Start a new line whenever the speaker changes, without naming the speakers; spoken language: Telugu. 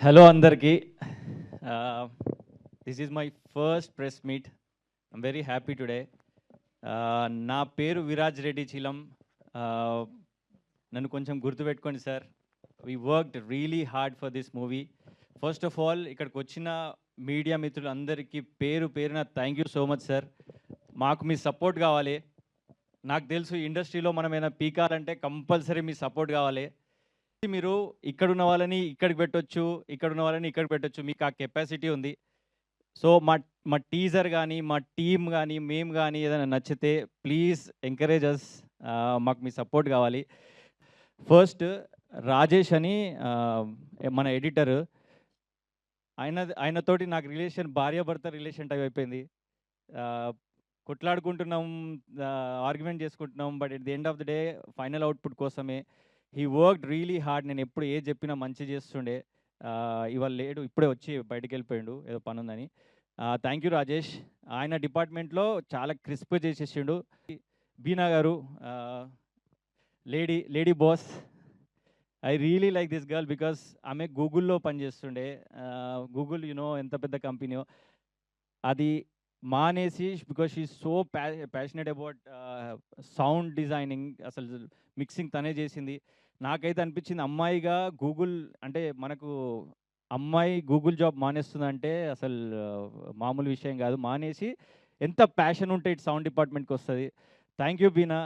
హలో అందరికీ. This is my first press meet. I'm very happy today. నా పేరు విరాజ్ రెడ్డి చీలం. నన్ను కొంచెం గుర్తుపెట్టుకోండి sir. We worked really hard for this movie. First of all ఇక్కడికి వచ్చిన మీడియా మిత్రులందరికీ పేరు పేరున thank you so much sir. మాకు మీ సపోర్ట్ కావాలి. నాకు తెలుసు ఇండస్ట్రీలో మనం ఏమైనా పీకాలంటే కంపల్సరీ మీ సపోర్ట్ కావాలి. మీరు ఇక్కడున్న వాళ్ళని ఇక్కడికి పెట్టొచ్చు, ఇక్కడున్న వాళ్ళని ఇక్కడికి పెట్టొచ్చు. మీకు ఆ కెపాసిటీ ఉంది. సో మా మా టీజర్ గానీ, మా టీమ్ గానీ, మేము గానీ ఏదైనా నచ్చితే ప్లీజ్ ఎంకరేజ్ అస్. మాకు మీ సపోర్ట్ కావాలి. ఫస్ట్ రాజేష్ అని మన ఎడిటర్. ఆయనతోటి నాకు రిలేషన్ భార్యాభర్త రిలేషన్ టైప్ అయిపోయింది. కొట్లాడుకుంటున్నాం, ఆర్గ్యుమెంట్ చేసుకుంటున్నాం. But at the end of the day final output కోసమే హీ వర్క్డ్ రియలీ హార్డ్. నేను ఎప్పుడు ఏది చెప్పినా మంచి చేస్తుండే. ఇవాళ లేడు, ఇప్పుడే వచ్చి బయటికి వెళ్ళిపోయిండు ఏదో పని ఉందని. Thank you Rajesh. ఆయన డిపార్ట్మెంట్లో చాలా క్రిస్ప్ చేసేసిండు. బీనా గారు, lady boss. I really like this girl because ఆమె గూగుల్లో పనిచేస్తుండే. గూగుల్ ఎంత పెద్ద కంపెనీయో అది మానేసి, because she so passionate about sound designing, అసలు మిక్సింగ్ తనే చేసింది. నాకైతే అనిపించింది అమ్మాయిగా గూగుల్ అంటే మనకు అమ్మాయి గూగుల్ జాబ్ మానేస్తుందంటే అసలు మామూలు విషయం కాదు. మానేసి ఎంత ప్యాషన్ ఉంటే ఇటు సౌండ్ డిపార్ట్మెంట్కి వస్తుంది. Thank you బీనా.